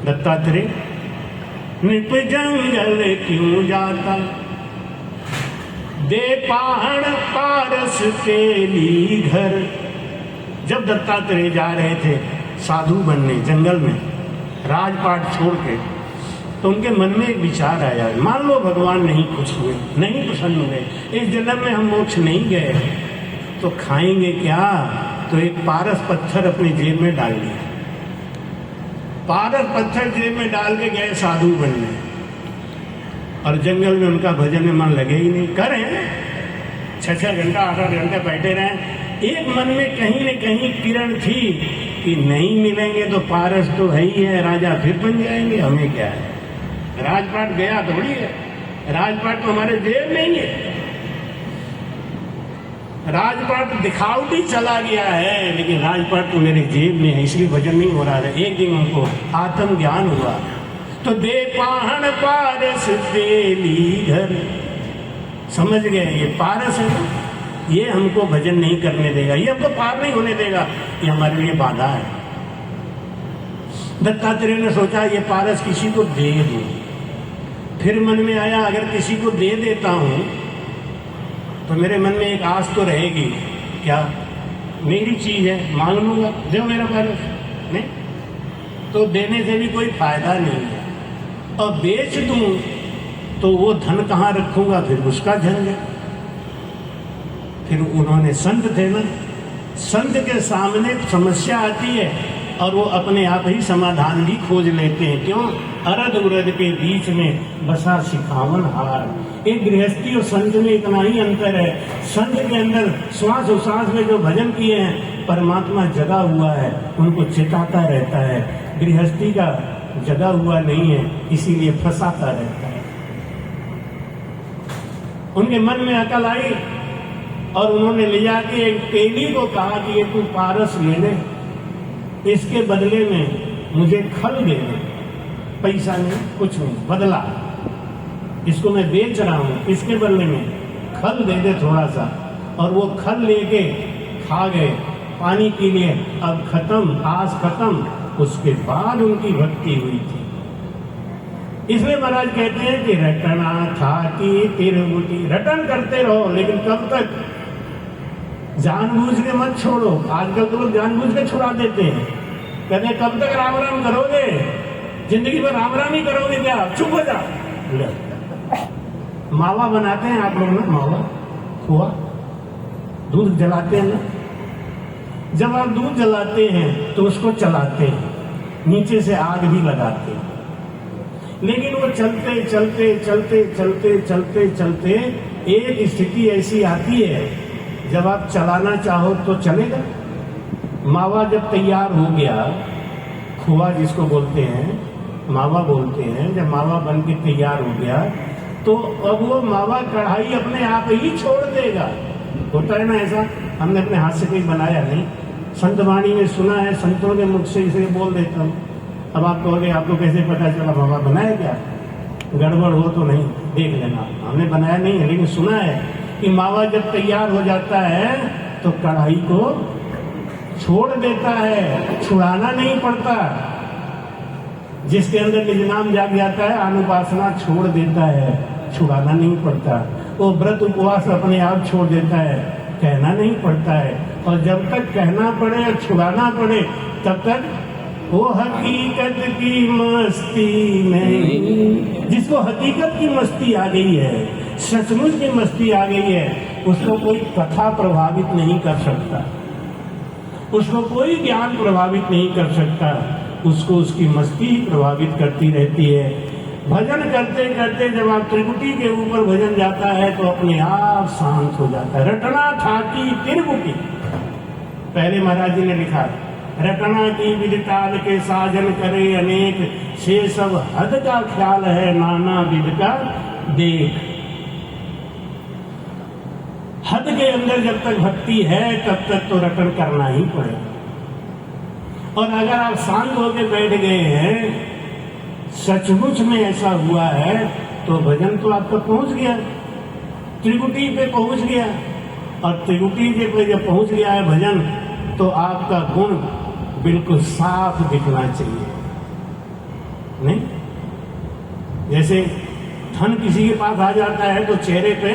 दत्तात्रेय नृप जंगल क्यों जाता, दे पहाड़ पारस तेली घर। जब दत्तात्रेय जा रहे थे साधु बनने जंगल में राजपाट छोड़ के, तो उनके मन में एक विचार आया, मान लो भगवान नहीं खुश हुए, नहीं प्रसन्न हुए, इस जन्म में हम मोक्ष नहीं गए, तो खाएंगे क्या? तो एक पारस पत्थर अपनी जेब में डाल लिया। पारस पत्थर जेब में डाल के गए साधु बनने, और जंगल में उनका भजन में मन लगे ही नहीं। करें 6-6 घंटा 8-8 घंटे बैठे रहे, एक मन में कहीं न कहीं किरण थी कि नहीं मिलेंगे तो पारस तो है ही है, राजा फिर बन जाएंगे, हमें क्या है, राजपाट गया थोड़ी है, राजपाट तो हमारे जेब में ही है, राजपाट दिखावटी चला गया है, लेकिन राजपाट तो मेरे जेब में है, इसलिए भजन नहीं हो रहा है। एक दिन उनको आत्मज्ञान हुआ, तो दे पहाड़ पारस तेली घर, समझ गए ये पारस है, ये हमको भजन नहीं करने देगा, ये हमको पार नहीं होने देगा, ये हमारे लिए बाधा है। दत्तात्रेय ने सोचा ये पारस किसी को दे दूं। फिर मन में आया अगर किसी को दे देता हूं तो मेरे मन में एक आस तो रहेगी, क्या मेरी चीज है, मांग लूंगा, दो मेरा पारस, नहीं तो देने से भी कोई फायदा नहीं है, और बेच दूं तो वो धन कहाँ रखूंगा, फिर उसका झंझट। फिर उन्होंने संत थे ना, संत के सामने समस्या आती है और वो अपने आप ही समाधान भी खोज लेते हैं। क्यों? अरद उरद के बीच में बसा सिखावन हार। एक गृहस्थी और संत में इतना ही अंतर है, संत के अंदर श्वास उश्वास में जो भजन किए हैं परमात्मा जगा हुआ है, उनको चिताता रहता है, गृहस्थी का जगा हुआ नहीं है, इसीलिए फंसाता रहता है। उनके मन में अकल आई और उन्होंने ले जाके एक तेली को कहा कि ये तू पारस ले ले, इसके बदले में मुझे खल दे दे, पैसा नहीं कुछ नहीं, बदला इसको मैं बेच रहा हूं, इसके बदले में खल दे दे थोड़ा सा। और वो खल लेके खा गए, पानी के लिए अब खत्म, आस खत्म। उसके बाद उनकी भक्ति हुई थी। इसलिए महाराज कहते हैं कि रटना था कि तिरमुटी, रटन करते रहो, लेकिन कब तक? जानबूझ के मत छोड़ो। आजकल तो लोग जानबूझ के छुड़ा देते हैं, कहते हैं कब तक राम राम करोगे, जिंदगी भर राम राम ही करोगे क्या, चुप हो जाओ। मावा बनाते हैं आप लोग ना, मावा खोआ, दूध जलाते हैं ना, जब आप दूध जलाते हैं तो उसको चलाते हैं, नीचे से आग भी लगाते हैं, लेकिन वो चलते चलते चलते चलते चलते चलते एक स्थिति ऐसी आती है जब आप चलाना चाहो तो चलेगा। मावा जब तैयार हो गया, खोआ जिसको बोलते हैं, मावा बोलते हैं, जब मावा बन के तैयार हो गया तो अब वो मावा कढ़ाई अपने आप ही छोड़ देगा। होता है ना ऐसा, हमने अपने हाथ से कोई बनाया नहीं, संत वाणी में सुना है, संतों के मुख से इसे बोल देता हूँ। अब आप कहोगे आपको कैसे पता चला मावा बनाया क्या? गड़बड़ हो तो नहीं, देख लेना, हमने बनाया नहीं है, लेकिन सुना है कि मावा जब तैयार हो जाता है तो कढ़ाई को छोड़ देता है, छुड़ाना नहीं पड़ता। जिसके अंदर निज नाम जाग जाता है, अनुपासना छोड़ देता है, छुड़ाना नहीं पड़ता। वो व्रत उपवास अपने आप छोड़ देता है, कहना नहीं पड़ता है। और जब तक कहना पड़े और छुड़ाना पड़े तब तक वो हकीकत की मस्ती नहीं। जिसको हकीकत की मस्ती आ गई है, सचमुच की मस्ती आ गई है, उसको कोई कथा प्रभावित नहीं कर सकता, उसको कोई ज्ञान प्रभावित नहीं कर सकता, उसको उसकी मस्ती ही प्रभावित करती रहती है। भजन करते करते जब आप त्रिकुटी के ऊपर भजन जाता है तो अपने आप शांत हो जाता है। रटना था कि त्रिकुटी, पहले महाराज जी ने लिखा, रटना की विदिताल के साजन करे अनेक, से सब हद का ख्याल है नाना विद का देख। हद के अंदर जब तक भक्ति है तब तक तो रटन करना ही पड़ेगा। और अगर आप शांत होकर बैठ गए हैं, सचमुच में ऐसा हुआ है, तो भजन तो आपका पहुंच गया, त्रिकुटी पे पहुंच गया। और त्रिकुटी पे जब पहुंच गया है भजन, तो आपका गुण बिल्कुल साफ दिखना चाहिए, नहीं जैसे धन किसी के पास आ जाता है तो चेहरे पे